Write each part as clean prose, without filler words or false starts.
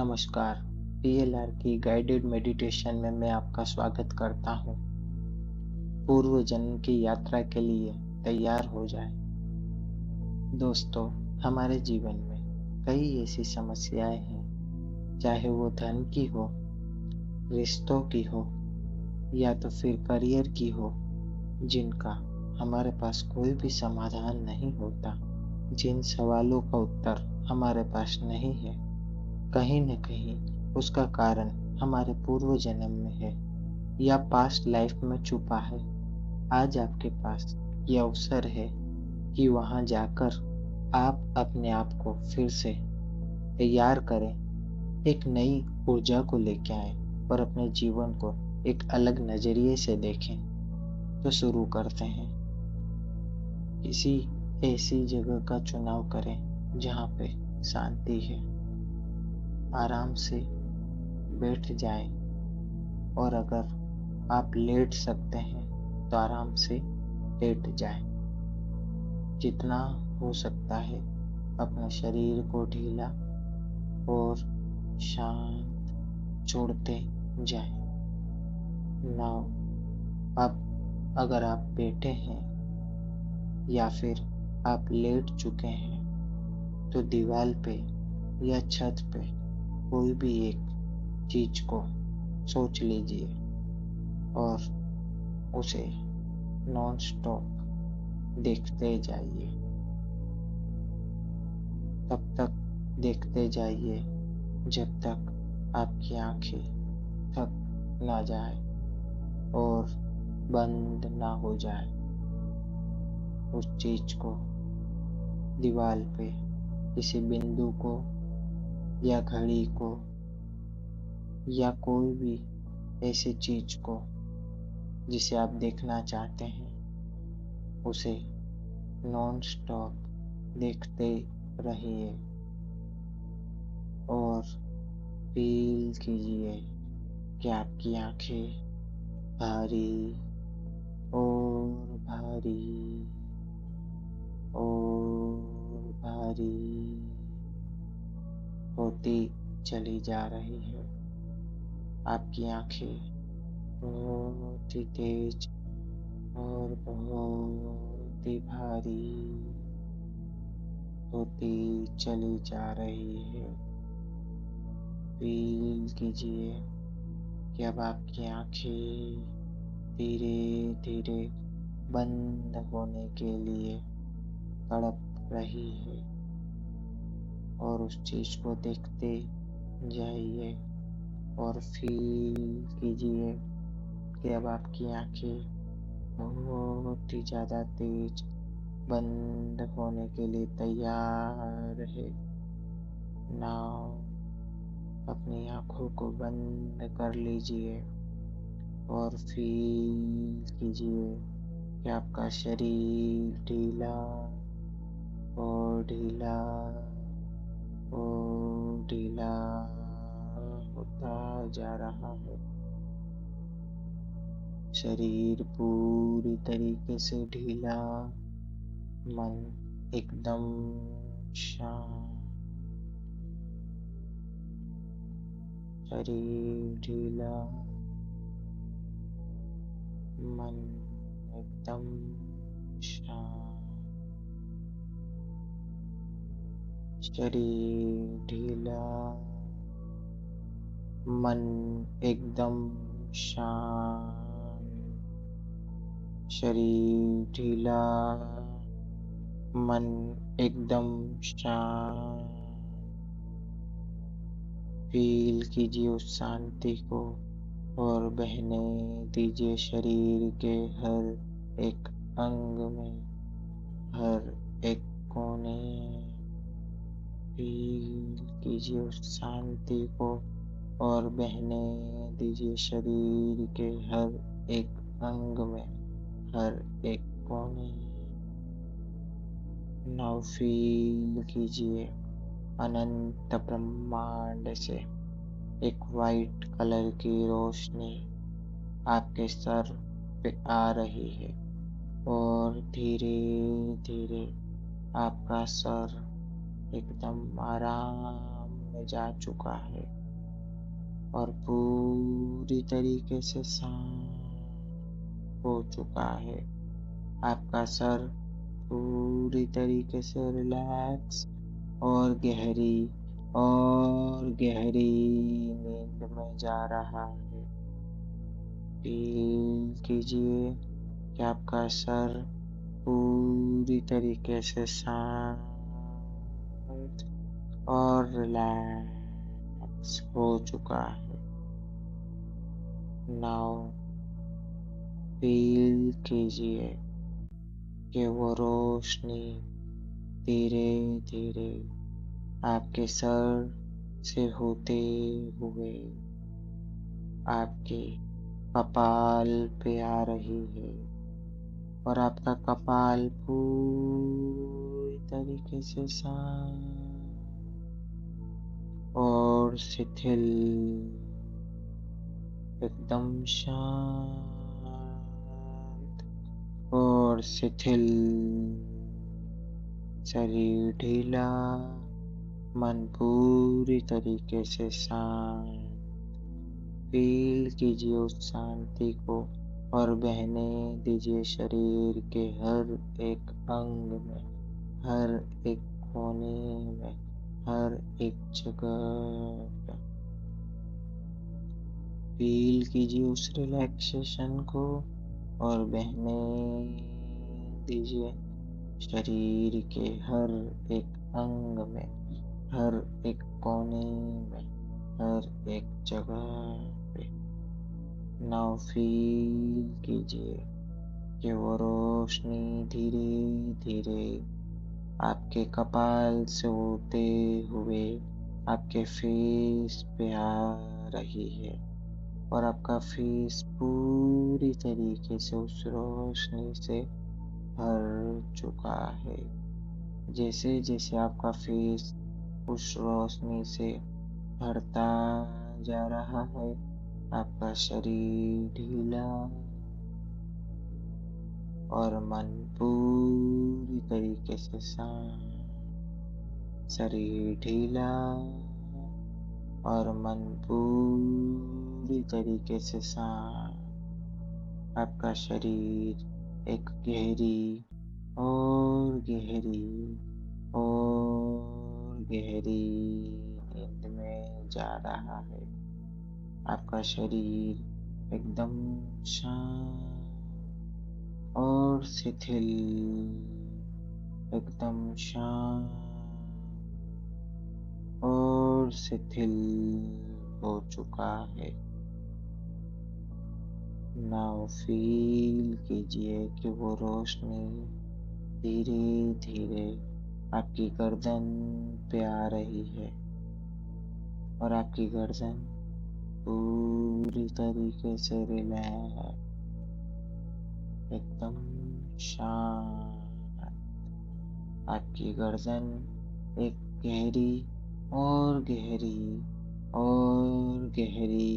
नमस्कार। पीएलआर की guided meditation में मैं आपका स्वागत करता हूँ। पूर्व जन्म की यात्रा के लिए तैयार हो जाएं। दोस्तों, हमारे जीवन में कई ऐसी समस्याएं हैं, चाहे वो धन की हो, रिश्तों की हो या तो फिर करियर की हो, जिनका हमारे पास कोई भी समाधान नहीं होता, जिन सवालों का उत्तर हमारे पास नहीं है। कहीं न कहीं उसका कारण हमारे पूर्व जन्म में है या पास्ट लाइफ में छुपा है। आज आपके पास ये अवसर है कि वहाँ जाकर आप अपने आप को फिर से तैयार करें, एक नई ऊर्जा को लेके आएं और अपने जीवन को एक अलग नजरिए से देखें। तो शुरू करते हैं। किसी ऐसी जगह का चुनाव करें जहाँ पे शांति है। आराम से बैठ जाएं और अगर आप लेट सकते हैं तो आराम से लेट जाएं। जितना हो सकता है अपने शरीर को ढीला और शांत छोड़ते जाएं। नाउ अब अगर आप बैठे हैं या फिर आप लेट चुके हैं तो दीवार पे या छत पे कोई भी एक चीज को सोच लीजिए और उसे नॉन स्टॉप देखते जाइए। तब तक देखते जाइए जब तक आपकी आंखें थक ना जाए और बंद ना हो जाए। उस चीज को, दीवार पे किसी बिंदु को या घड़ी को या कोई भी ऐसी चीज को जिसे आप देखना चाहते हैं, उसे नॉन स्टॉप देखते रहिए और फील कीजिए कि आपकी आंखें भारी और भारी और भारी होती चली जा रही है। आपकी आंखें बहुत ही तेज और बहुत ही भारी होती चली जा रही है। फील कीजिए कि अब आपकी आंखें धीरे धीरे बंद होने के लिए तड़प रही है और उस चीज को देखते जाइए और फील कीजिए कि अब आपकी आंखें बहुत ही ज़्यादा तेज बंद होने के लिए तैयार है। नाउ अपनी आंखों को बंद कर लीजिए और फील कीजिए कि आपका शरीर ढीला और ढीला और ढीला होता जा रहा है। शरीर पूरी तरीके से ढीला, मन एकदम शांत। शरीर ढीला, मन एकदम शांत। शरीर ढीला, मन एकदम शांत। शरीर ढीला, मन एकदम शांत। फील कीजिए उस शांति को और बहने दीजिए शरीर के हर एक अंग में, हर एक कोने। फील कीजिए उस शांति को और बहने दीजिए शरीर के हर एक अंग में, हर एक कोने। नाउ फील कीजिए अनंत ब्रह्मांड से एक वाइट कलर की रोशनी आपके सर पे आ रही है और धीरे धीरे आपका सर एकदम आराम में जा चुका है और पूरी तरीके से शांत हो चुका है। आपका सर पूरी तरीके से रिलैक्स और गहरी नींद में जा रहा है। फील कीजिए कि आपका सर पूरी तरीके से शांत और रिलैक्स हो चुका है। नाउ फील कीजिए कि वो रोशनी धीरे धीरे आपके सर से होते हुए आपके कपाल पे आ रही है और आपका कपाल पूरी तरीके से शांत और शिथिल, एकदम शांत और शिथिल, शरीर ढीला, मन पूरी तरीके से शांत। फील कीजिए उस शांति को और बहने दीजिए शरीर के हर एक अंग में, हर एक कोने में, हर एक जगह पे। फील कीजिए उस रिलैक्सेशन को और बहने दीजिए शरीर के हर एक अंग में, हर एक कोने में, हर एक जगह पे। नाउ फील कीजिए कि वो रोशनी धीरे धीरे आपके कपाल से होते हुए आपके फेस पे आ रही है और आपका फेस पूरी तरीके से उस रोशनी से भर चुका है। जैसे जैसे आपका फेस उस रोशनी से भरता जा रहा है, आपका शरीर ढीला और मन पूरी तरीके से शांत। शरीर ढीला और मन पूरी तरीके से शांत। आपका शरीर एक गहरी और गहरी और गहरी नींद में जा रहा है। आपका शरीर एकदम शांत और शिथिल, एकदम शांत और शिथिल हो चुका है। नाउ फील कीजिए कि वो रोशनी धीरे धीरे आपकी गर्दन पे आ रही है और आपकी गर्दन पूरी तरीके से रिलैक्स, एकदम शांत। आपकी गर्दन एक गहरी और गहरी और गहरी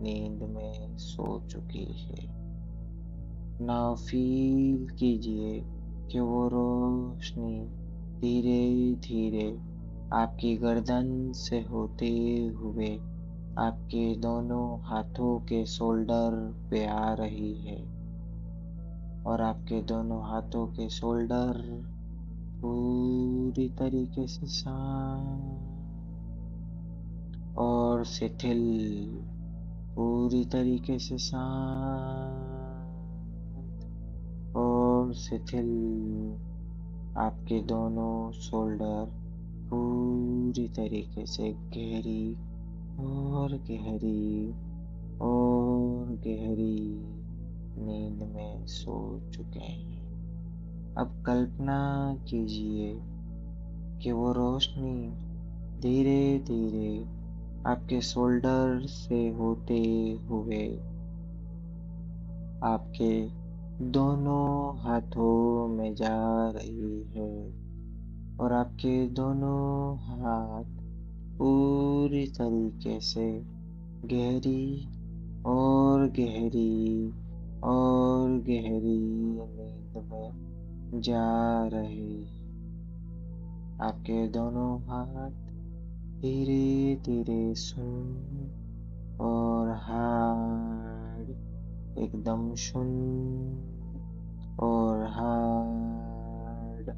नींद में सो चुकी है। नाउ फील कीजिए कि वो रोशनी धीरे धीरे आपकी गर्दन से होते हुए आपके दोनों हाथों के शोल्डर पे आ रही है और आपके दोनों हाथों के शोल्डर पूरी तरीके से शांत और शिथिल, पूरी तरीके से शांत और शिथिल। आपके दोनों शोल्डर पूरी तरीके से गहरी और गहरी और गहरी नींद में सो चुके हैं। अब कल्पना कीजिए कि वो रोशनी धीरे धीरे आपके शोल्डर से होते हुए आपके दोनों हाथों में जा रही है और आपके दोनों हाथ पूरी तरीके से गहरी और गहरी और गहरी नींद में जा रहे हैं। आपके दोनों हाथ धीरे धीरे सुन और हार्ड एकदम शून्य और हार्ड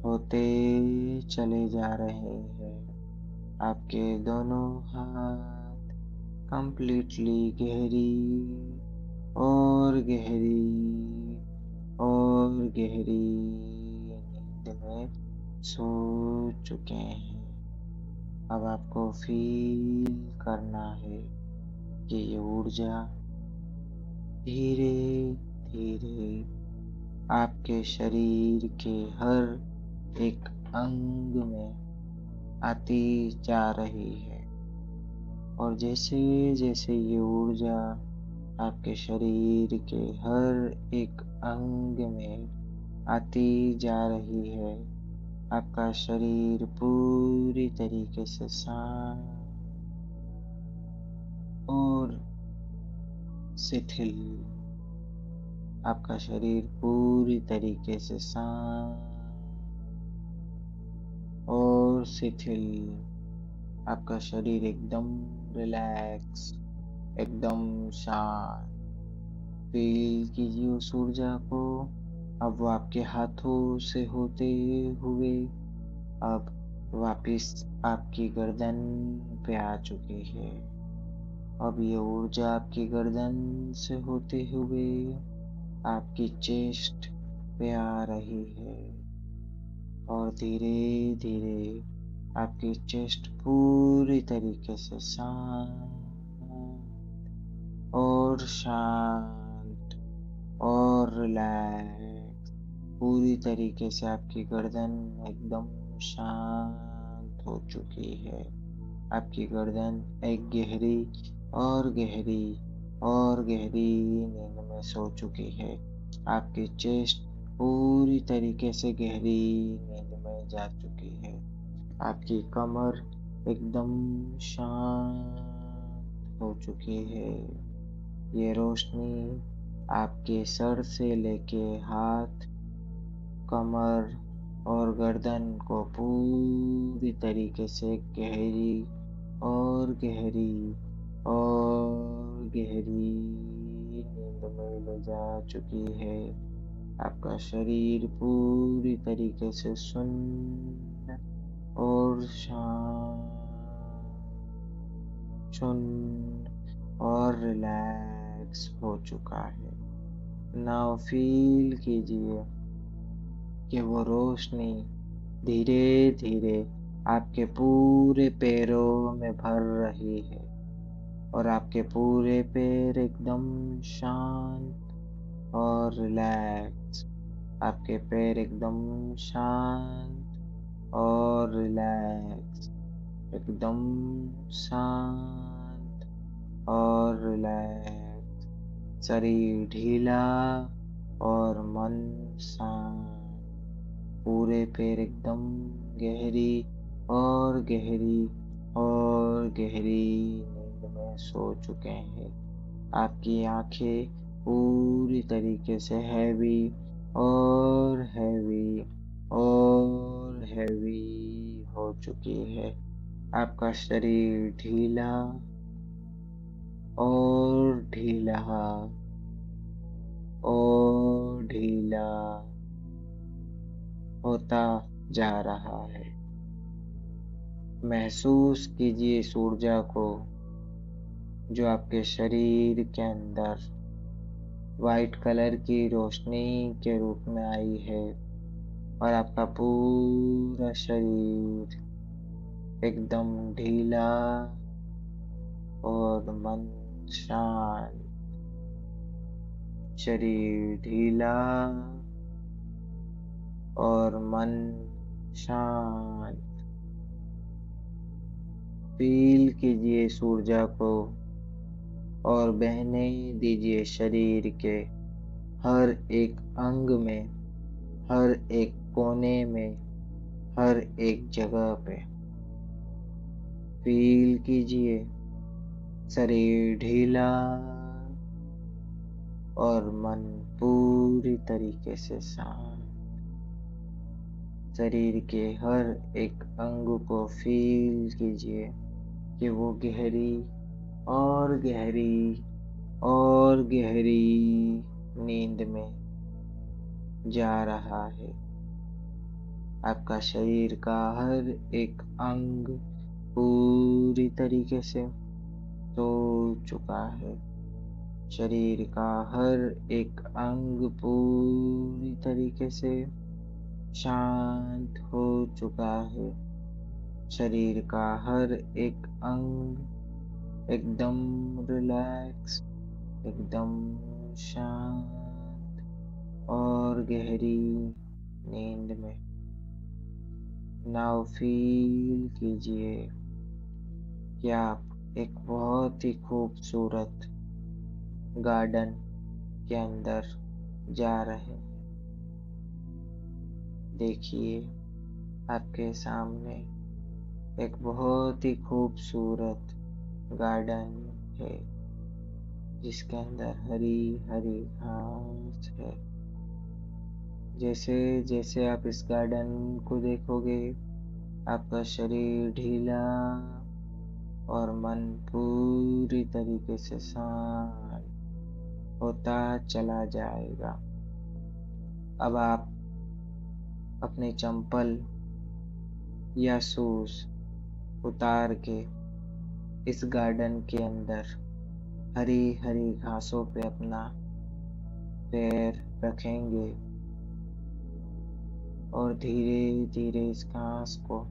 होते चले जा रहे हैं। आपके दोनों हाथ कंप्लीटली गहरी और गहरी और गहरी नींद में सो चुके हैं। अब आपको फील करना है कि ये ऊर्जा धीरे धीरे आपके शरीर के हर एक अंग में आती जा रही है और जैसे जैसे ये ऊर्जा आपके शरीर के हर एक अंग में आती जा रही है, आपका शरीर पूरी तरीके से शांत और शिथिल, आपका शरीर पूरी तरीके से शांत और शिथिल, आपका शरीर एकदम रिलैक्स, एकदम शांत। फील कीजिए उस ऊर्जा को। अब वो आपके हाथों से होते हुए अब वापिस आपकी गर्दन पे आ चुकी है। अब ये ऊर्जा आपकी गर्दन से होते हुए आपकी चेस्ट पे आ रही है और धीरे धीरे आपकी चेस्ट पूरी तरीके से शांत और शांत और रिलैक्स, पूरी तरीके से आपकी गर्दन एकदम शांत हो चुकी है। आपकी गर्दन एक गहरी और गहरी और गहरी नींद में सो चुकी है। आपकी चेस्ट पूरी तरीके से गहरी नींद में जा चुकी है। आपकी कमर एकदम शांत हो चुकी है। ये रोशनी आपके सर से लेके हाथ, कमर और गर्दन को पूरी तरीके से गहरी और गहरी और गहरी नींद में ले जा चुकी है। आपका शरीर पूरी तरीके से सुन्न और शांत, सुन्न और रिलैक्स हो चुका है। नाउ फील कीजिए कि वो रोशनी धीरे धीरे आपके पूरे पैरों में भर रही है और आपके पूरे पैर एकदम शांत और रिलैक्स, आपके पैर एकदम शांत और रिलैक्स, एकदम शांत और रिलैक्स, शरीर ढीला और मन शांत, पूरे पैर एकदम गहरी और गहरी और गहरी नींद में सो चुके हैं। आपकी आंखें पूरी तरीके से हैवी और हैवी और हैवी हो चुकी है। आपका शरीर ढीला और ढीला और ढीला होता जा रहा है। महसूस कीजिए इस ऊर्जा को जो आपके शरीर के अंदर वाइट कलर की रोशनी के रूप में आई है और आपका पूरा शरीर एकदम ढीला और मन शांत, शरीर ढीला और मन शांत। फील कीजिए इस ऊर्जा को और बहने दीजिए शरीर के हर एक अंग में, हर एक कोने में, हर एक जगह पे। फील कीजिए शरीर ढीला और मन पूरी तरीके से शांत। शरीर के हर एक अंग को फील कीजिए कि वो गहरी और गहरी और गहरी नींद में जा रहा है। आपका शरीर का हर एक अंग पूरी तरीके से सो चुका है। शरीर का हर एक अंग पूरी तरीके से शांत हो चुका है। शरीर का हर एक अंग एकदम रिलैक्स, एकदम शांत और गहरी नींद में। नाउ फील कीजिए कि आप एक बहुत ही खूबसूरत गार्डन के अंदर जा रहे हैं। देखिए, आपके सामने एक बहुत ही खूबसूरत गार्डन है जिसके अंदर हरी हरी घास है। जैसे जैसे आप इस गार्डन को देखोगे, आपका शरीर ढीला और मन पूरी तरीके से शांत होता चला जाएगा। अब आप अपने चंपल या शूज उतार के इस गार्डन के अंदर हरी हरी घासों पे अपना पैर रखेंगे और धीरे धीरे इस घास को,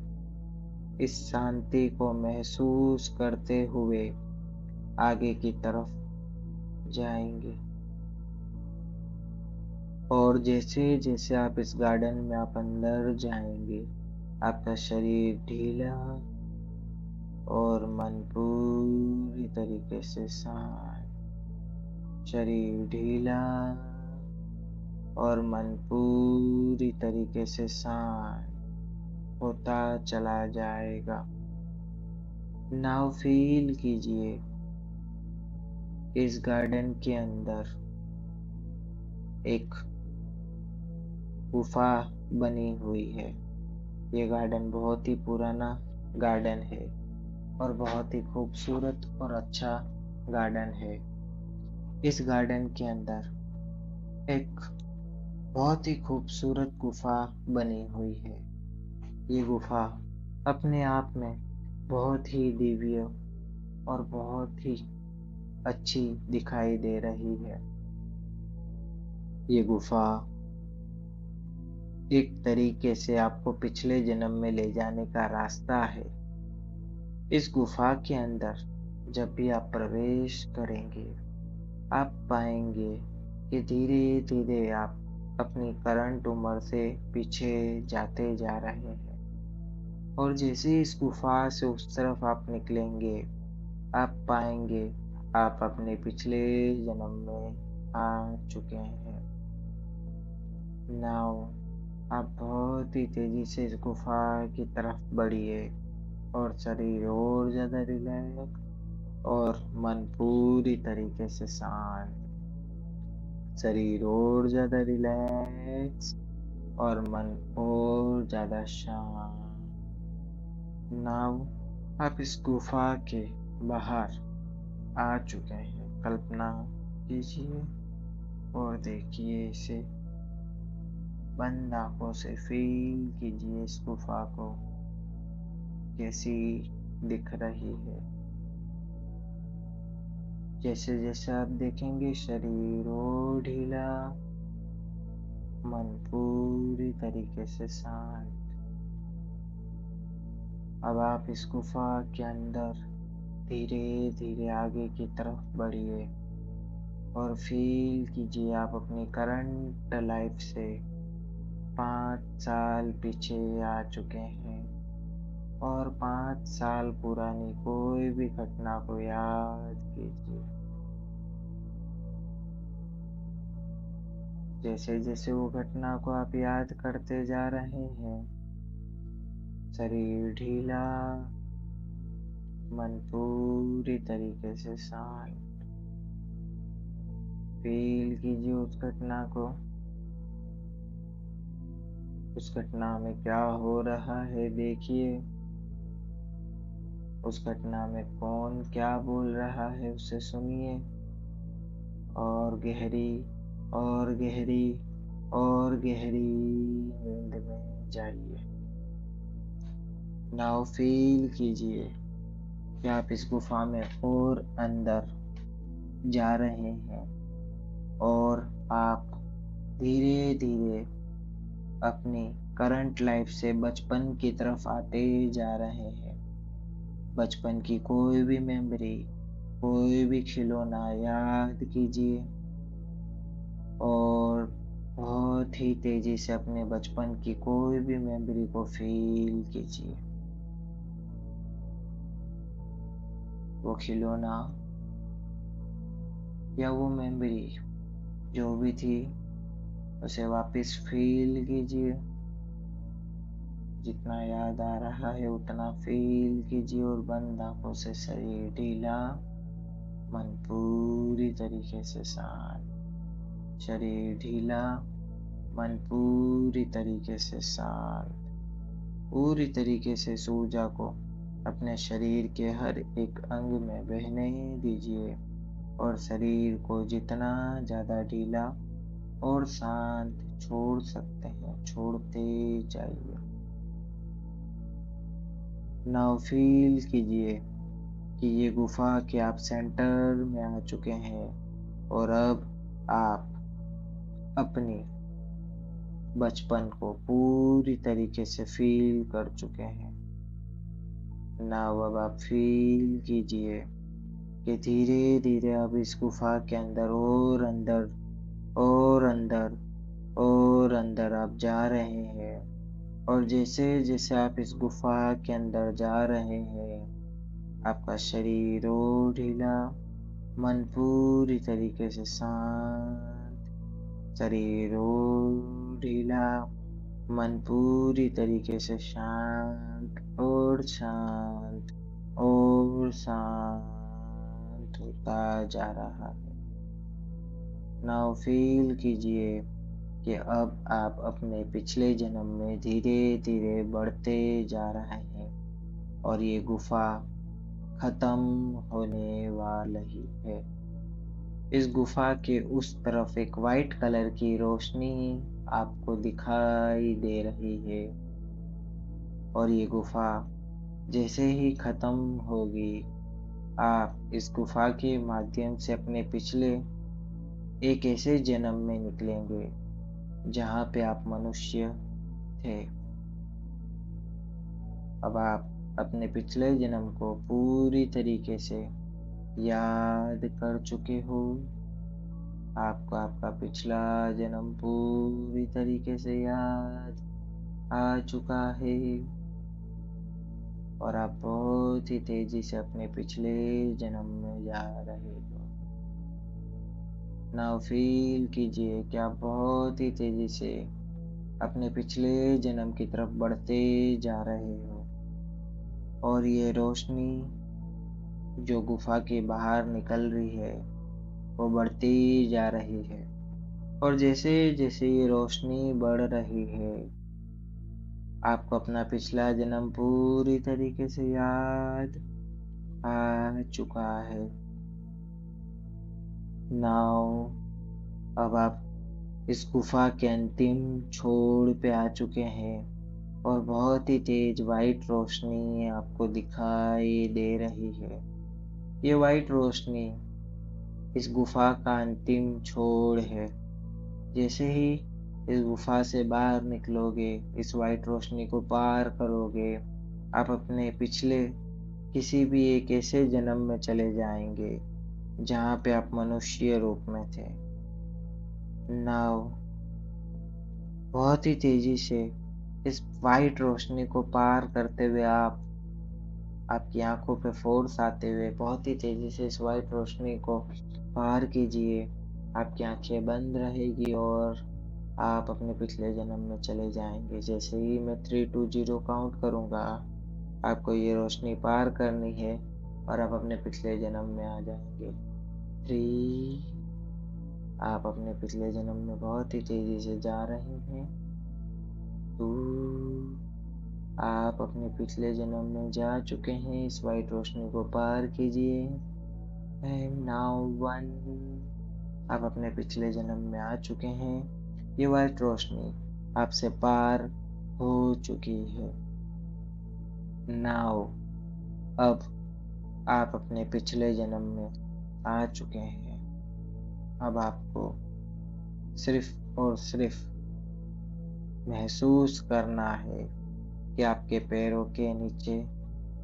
इस शांति को महसूस करते हुए आगे की तरफ जाएंगे। और जैसे जैसे आप इस गार्डन में आप अंदर जाएंगे, आपका शरीर ढीला और मन पूरी तरीके से शांत। शरीर ढीला और मन पूरी तरीके से शांत होता चला जाएगा। नाउ फील कीजिए इस गार्डन के अंदर एक गुफा बनी हुई है। ये गार्डन बहुत ही पुराना गार्डन है और बहुत ही खूबसूरत और अच्छा गार्डन है। इस गार्डन के अंदर एक बहुत ही खूबसूरत गुफा बनी हुई है। ये गुफा अपने आप में बहुत ही दिव्य और बहुत ही अच्छी दिखाई दे रही है। ये गुफा एक तरीके से आपको पिछले जन्म में ले जाने का रास्ता है। इस गुफा के अंदर जब भी आप प्रवेश करेंगे, आप पाएंगे कि धीरे धीरे आप अपनी करंट उम्र से पीछे जाते जा रहे हैं। और जैसे इस गुफा से उस तरफ आप निकलेंगे, आप पाएंगे आप अपने पिछले जन्म में आ चुके हैं। नाउ आप बहुत ही तेजी से इस गुफा की तरफ बढ़िए और शरीर और ज्यादा रिलैक्स और मन पूरी तरीके से शांत। शरीर और ज्यादा रिलैक्स और मन और ज्यादा शांत। नाउ आप इस गुफा के बाहर आ चुके हैं। कल्पना कीजिए और देखिए इसे। बंद आंखों से फील कीजिए इस गुफा को कैसी दिख रही है। जैसे जैसे आप देखेंगे, शरीर और ढीला, मन पूरी तरीके से शांत। अब आप इस गुफा के अंदर धीरे धीरे आगे की तरफ बढ़िए और फील कीजिए आप अपनी करंट लाइफ से 5 साल पीछे आ चुके हैं और 5 साल पुरानी कोई भी घटना को याद कीजिए। जैसे जैसे वो घटना को आप याद करते जा रहे हैं, शरीर ढीला, मन पूरी तरीके से शांत। फील कीजिए उस घटना को। उस घटना में क्या हो रहा है देखिए। उस घटना में कौन क्या बोल रहा है उसे सुनिए। और गहरी और गहरी और गहरी नींद में जाइए। नाउ फील कीजिए कि आप इस गुफा में और अंदर जा रहे हैं और आप धीरे धीरे अपनी करंट लाइफ से बचपन की तरफ आते जा रहे हैं। बचपन की कोई भी मेमोरी, कोई भी खिलौना याद कीजिए और बहुत ही तेजी से अपने बचपन की कोई भी मेमोरी को फील कीजिए। वो खिलौना या वो मेमोरी जो भी थी उसे वापस फील कीजिए। जितना याद आ रहा है उतना फील कीजिए और बंद आंखों से शरीर ढीला, मन पूरी तरीके से शांत। शरीर ढीला, मन पूरी तरीके से शांत। पूरी तरीके से इस ऊर्जा को अपने शरीर के हर एक अंग में बहने दीजिए और शरीर को जितना ज़्यादा ढीला और शांत छोड़ सकते हैं छोड़ते जाइए। नाउ फील कीजिए कि ये गुफा के आप सेंटर में आ चुके हैं और अब आप अपनी बचपन को पूरी तरीके से फील कर चुके हैं। नाउ अब आप फील कीजिए कि धीरे धीरे अब इस गुफा के अंदर और अंदर और अंदर और अंदर आप जा रहे हैं और जैसे जैसे आप इस गुफा के अंदर जा रहे हैं आपका शरीर और ढीला, मन पूरी तरीके से शांत। शरीर और ढीला, मन पूरी तरीके से शांत और शांत और शांत होता जा रहा है। नाउ फील कीजिए कि अब आप अपने पिछले जन्म में धीरे धीरे बढ़ते जा रहे हैं और ये गुफा खत्म होने वाली है। इस गुफा के उस तरफ एक वाइट कलर की रोशनी आपको दिखाई दे रही है और ये गुफा जैसे ही खत्म होगी आप इस गुफा के माध्यम से अपने पिछले एक ऐसे जन्म में निकलेंगे जहाँ पे आप मनुष्य थे। अब आप अपने पिछले जन्म को पूरी तरीके से याद कर चुके हो। आपको आपका पिछला जन्म पूरी तरीके से याद आ चुका है और आप बहुत ही तेजी से अपने पिछले जन्म में जा रहे हो। नाउ फील कीजिए कि आप बहुत ही तेजी से अपने पिछले जन्म की तरफ बढ़ते जा रहे हो और ये रोशनी जो गुफा के बाहर निकल रही है वो बढ़ती जा रही है और जैसे जैसे ये रोशनी बढ़ रही है आपको अपना पिछला जन्म पूरी तरीके से याद आ चुका है। नाउ अब आप इस गुफा के अंतिम छोर पे आ चुके हैं और बहुत ही तेज वाइट रोशनी आपको दिखाई दे रही है। ये वाइट रोशनी इस गुफा का अंतिम छोर है। जैसे ही इस गुफा से बाहर निकलोगे, इस वाइट रोशनी को पार करोगे, आप अपने पिछले किसी भी एक ऐसे जन्म में चले जाएंगे जहाँ पे आप मनुष्य रूप में थे। नाउ बहुत ही तेजी से इस वाइट रोशनी को पार करते हुए आप आपकी आंखों पे फोर्स आते हुए बहुत ही तेजी से इस वाइट रोशनी को पार कीजिए। आपकी आंखें बंद रहेगी और आप अपने पिछले जन्म में चले जाएंगे। जैसे ही मैं 3 2 0 काउंट करूँगा आपको ये रोशनी पार करनी है और आप अपने पिछले जन्म में आ जाएंगे। 3 आप अपने पिछले जन्म में बहुत ही तेजी से जा रहे हैं। 2। आप अपने पिछले जन्म में जा चुके हैं, इस वाइट रोशनी को पार कीजिए। And now 1। आप अपने पिछले जन्म में आ चुके हैं, ये वाइट रोशनी आपसे पार हो चुकी है। नाउ अब आप अपने पिछले जन्म में आ चुके हैं। अब आपको सिर्फ और सिर्फ महसूस करना है कि आपके पैरों के नीचे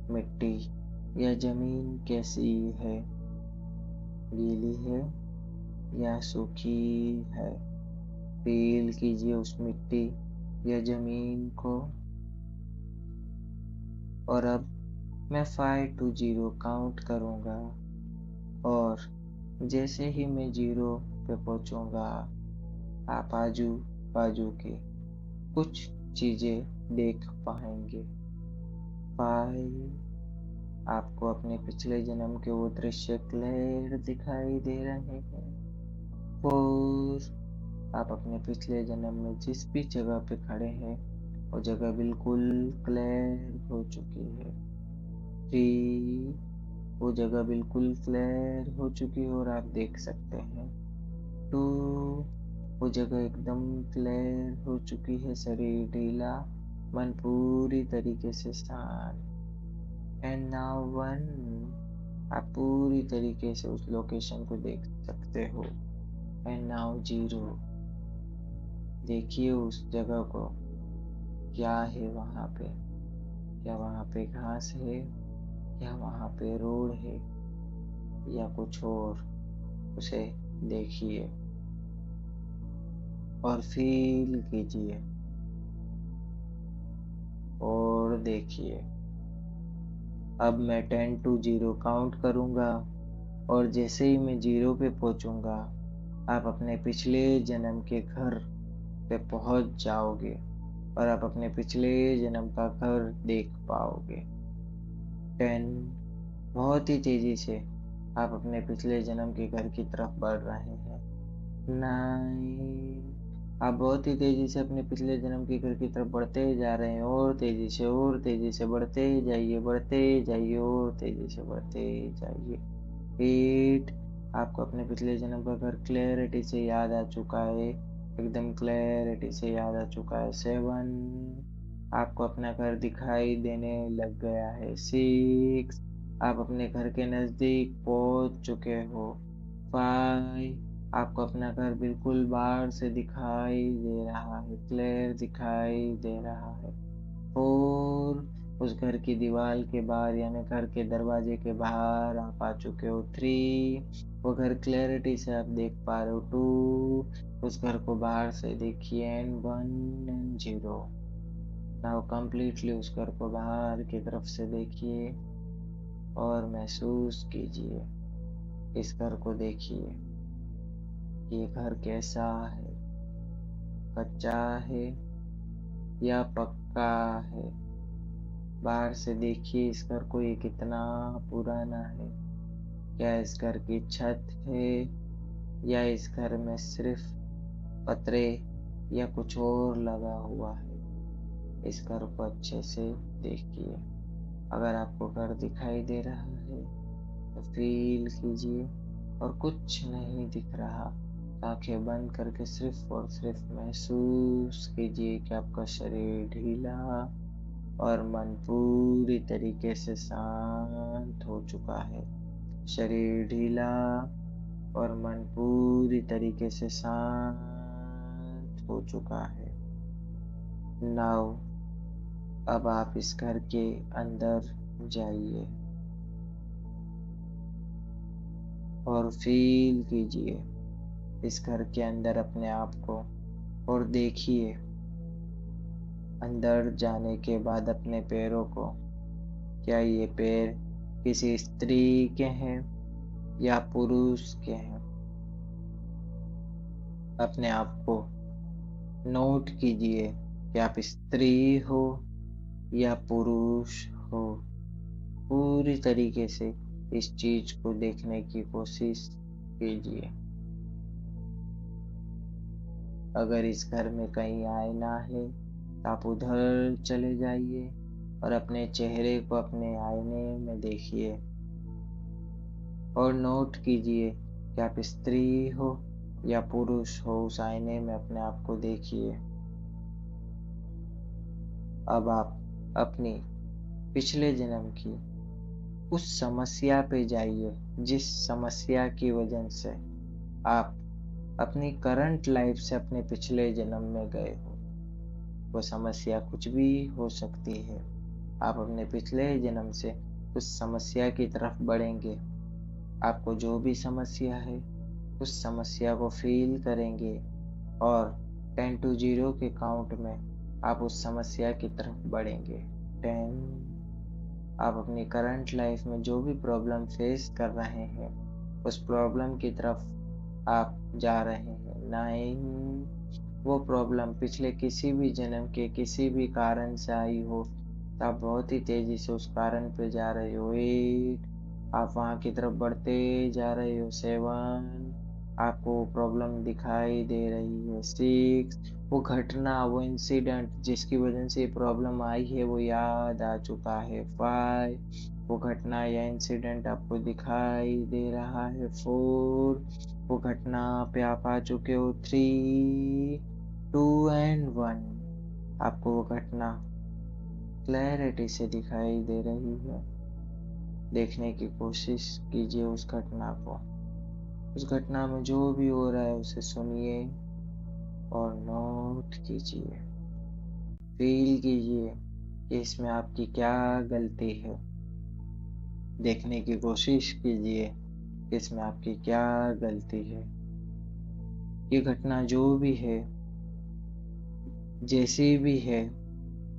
मिट्टी या जमीन कैसी है, गीली है या सूखी है। फील कीजिए उस मिट्टी या जमीन को। और अब मैं 5 to 0 काउंट करूँगा और जैसे ही मैं 0 पे पहुँचूँगा, आप आजू बाजू के कुछ चीज़ें देख पाएंगे। 5। आपको अपने पिछले जन्म के वो दृश्य क्लियर दिखाई दे रहे हैं। 4। आप अपने पिछले जन्म में जिस भी जगह पे खड़े हैं, वो जगह बिल्कुल क्लियर हो चुकी है। 3। वो जगह बिल्कुल क्लियर हो चुकी है और आप देख सकते हैं। 2। वो जगह एकदम क्लियर हो चुकी है, शरीर ढीला, मन पूरी तरीके से शांत। And now 1। आप पूरी तरीके से उस लोकेशन को देख सकते हो। And now 0। देखिए उस जगह को, क्या है वहाँ पे। क्या वहाँ पे घास है, क्या वहाँ पे रोड है या कुछ और। उसे देखिए और फील कीजिए और देखिए। अब मैं 10 to 0 काउंट करूँगा और जैसे ही मैं 0 पे पहुँचूँगा, आप अपने पिछले जन्म के घर पे पहुँच जाओगे और आप अपने पिछले जन्म का घर देख पाओगे। 10। बहुत ही तेज़ी से आप अपने पिछले जन्म के घर की तरफ बढ़ रहे हैं। 9। आप बहुत ही तेज़ी से अपने पिछले जन्म के घर की तरफ बढ़ते जा रहे हैं और तेज़ी से बढ़ते जाइए और तेज़ी से बढ़ते जाइए। 8। आपको अपने पिछले जन्म का घर क्लैरिटी से याद आ चुका है, एकदम क्लैरिटी से याद आ चुका है। 7। आपको अपना घर दिखाई देने लग गया है। 6। आप अपने घर के नज़दीक पहुंच चुके हो। 5। आपको अपना घर बिल्कुल बाहर से दिखाई दे रहा है, क्लियर दिखाई दे रहा है। 4। उस घर की दीवार के बाहर यानी घर के दरवाजे के बाहर आप आ चुके हो। 3। वो घर क्लैरिटी से आप देख पा रहे हो। 2। उस घर को बाहर से देखिए। And 1 and 0। नाउ कम्प्लीटली उस घर को बाहर की तरफ से देखिए और महसूस कीजिए। इस घर को देखिए, ये घर कैसा है, कच्चा है या पक्का है। बाहर से देखिए इस घर को, ये कितना पुराना है। क्या इस घर की छत है या इस घर में सिर्फ पतरे या कुछ और लगा हुआ है। इस घर को अच्छे से देखिए। अगर आपको घर दिखाई दे रहा है तो फील कीजिए और कुछ नहीं दिख रहा, आंखें बंद करके सिर्फ और सिर्फ महसूस कीजिए कि आपका शरीर ढीला और मन पूरी तरीके से शांत हो चुका है। शरीर ढीला और मन पूरी तरीके से शांत हो चुका है। नाउ अब आप इस घर के अंदर जाइए और फील कीजिए इस घर के अंदर अपने आप को और देखिए अंदर जाने के बाद अपने पैरों को। क्या ये पैर किसी स्त्री के हैं या पुरुष के हैं। अपने आप को नोट कीजिए कि आप स्त्री हो या पुरुष हो। पूरी तरीके से इस चीज को देखने की कोशिश कीजिए। अगर इस घर में कहीं आईना है तो आप उधर चले जाइए और अपने चेहरे को अपने आईने में देखिए और नोट कीजिए कि आप स्त्री हो या पुरुष हो। उस आईने में अपने आप को देखिए। अब आप अपनी पिछले जन्म की उस समस्या पे जाइए जिस समस्या की वजह से आप अपनी करंट लाइफ से अपने पिछले जन्म में गए हो। वो समस्या कुछ भी हो सकती है। आप अपने पिछले जन्म से उस समस्या की तरफ बढ़ेंगे। आपको जो भी समस्या है उस समस्या को फील करेंगे और 10 to 0 के काउंट में आप उस समस्या की तरफ बढ़ेंगे। 10। आप अपनी करंट लाइफ में जो भी प्रॉब्लम फेस कर रहे हैं उस प्रॉब्लम की तरफ आप जा रहे हैं। 9। वो प्रॉब्लम पिछले किसी भी जन्म के किसी भी कारण से आई हो तो आप बहुत ही तेजी से उस कारण पे जा रहे हो। 8। आप वहाँ की तरफ बढ़ते जा रहे हो। 7। आपको प्रॉब्लम दिखाई दे रही है। 6। वो घटना वो इंसिडेंट जिसकी वजह से प्रॉब्लम आई है वो याद आ चुका है। 5। वो घटना या इंसिडेंट आपको दिखाई दे रहा है। 4। वो घटना पे आप आ चुके हो। 3, 2 एंड 1। आपको वो घटना क्लैरिटी से दिखाई दे रही है। देखने की कोशिश कीजिए उस घटना को। उस घटना में जो भी हो रहा है उसे सुनिए और नोट कीजिए। फील कीजिए कि इसमें आपकी क्या गलती है। देखने की कोशिश कीजिए कि इसमें आपकी क्या गलती है। ये घटना जो भी है जैसी भी है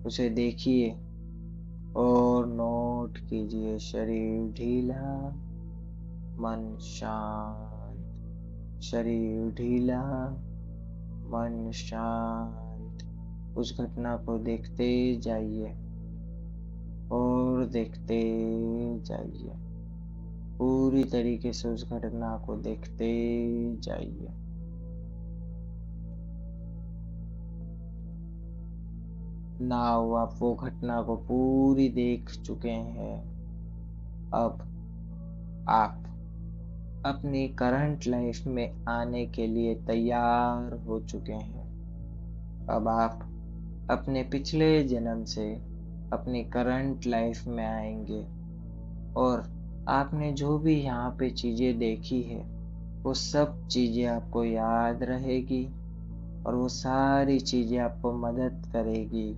उसे देखिए और नोट कीजिए। शरीर ढीला, मन शांत। शरीर ढीला, मन शांत। उस घटना को देखते जाइए और देखते जाइए। पूरी तरीके से उस घटना को देखते जाइए। नाउ आप वो घटना को पूरी देख चुके हैं। अब आप अपनी करंट लाइफ में आने के लिए तैयार हो चुके हैं। अब आप अपने पिछले जन्म से अपनी करंट लाइफ में आएंगे और आपने जो भी यहाँ पे चीजें देखी है वो सब चीजें आपको याद रहेगी और वो सारी चीजें आपको मदद करेगी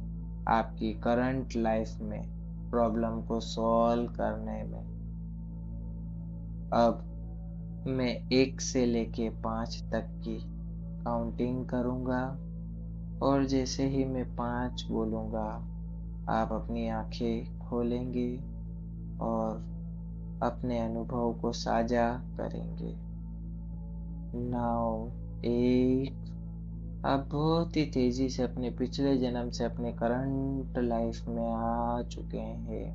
आपकी करंट लाइफ में प्रॉब्लम को सॉल्व करने में। अब मैं 1 से लेके 5 तक की काउंटिंग करूँगा और जैसे ही मैं 5 बोलूँगा आप अपनी आंखें खोलेंगे और अपने अनुभव को साझा करेंगे। 9, 1। आप बहुत ही तेजी से अपने पिछले जन्म से अपने करंट लाइफ में आ चुके हैं।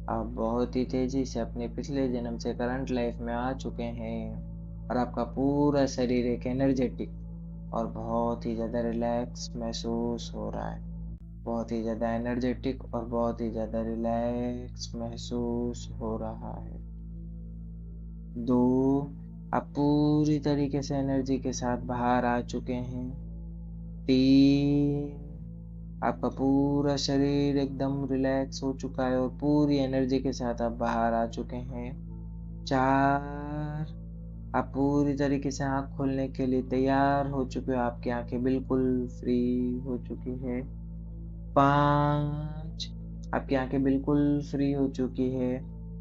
आप बहुत ही तेजी से अपने पिछले जन्म से करंट लाइफ में आ चुके हैं और आपका पूरा शरीर एक एनर्जेटिक और बहुत ही ज़्यादा रिलैक्स महसूस हो रहा है। बहुत ही ज़्यादा एनर्जेटिक और बहुत ही ज़्यादा रिलैक्स महसूस हो रहा है। 2, आप पूरी तरीके से एनर्जी के साथ बाहर आ चुके हैं। 3, आपका पूरा शरीर एकदम रिलैक्स हो चुका है और पूरी एनर्जी के साथ आप बाहर आ चुके हैं। 4, आप पूरी तरीके से आँख खोलने के लिए तैयार हो चुके हो। आपकी आंखें बिल्कुल फ्री हो चुकी है। 5, आपकी आंखें बिल्कुल फ्री हो चुकी है।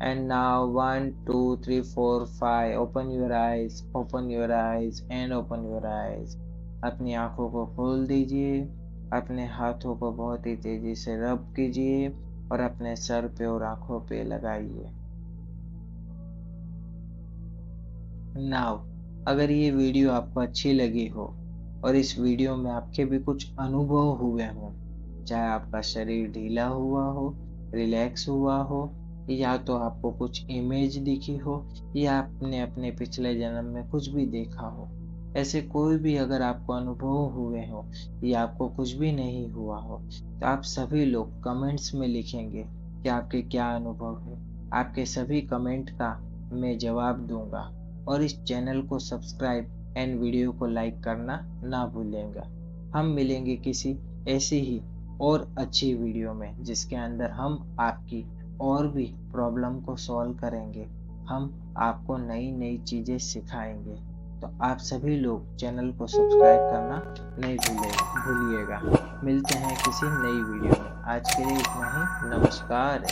And now 1, 2, 3, 4, 5 open your eyes, open your eyes and open your eyes. अपनी आंखों को खोल दीजिए। अपने हाथों को बहुत ही तेजी से रब कीजिए और अपने सर पे और आंखों पे लगाइए। नाउ अगर ये वीडियो आपको अच्छी लगी हो और इस वीडियो में आपके भी कुछ अनुभव हुए हों, चाहे आपका शरीर ढीला हुआ हो, रिलैक्स हुआ हो, या तो आपको कुछ इमेज दिखी हो या आपने अपने पिछले जन्म में कुछ भी देखा हो, ऐसे कोई भी अगर आपको अनुभव हुए हो या आपको कुछ भी नहीं हुआ हो, तो आप सभी लोग कमेंट्स में लिखेंगे कि आपके क्या अनुभव है। आपके सभी कमेंट का मैं जवाब दूँगा और इस चैनल को सब्सक्राइब एंड वीडियो को लाइक करना ना भूलिएगा। हम मिलेंगे किसी ऐसी ही और अच्छी वीडियो में जिसके अंदर हम आपकी और भी प्रॉब्लम को सॉल्व करेंगे। हम आपको नई-नई चीज़ें सिखाएँगे। तो आप सभी लोग चैनल को सब्सक्राइब करना नहीं भूलिएगा। मिलते हैं किसी नई वीडियो में। आज के लिए इतना ही। नमस्कार।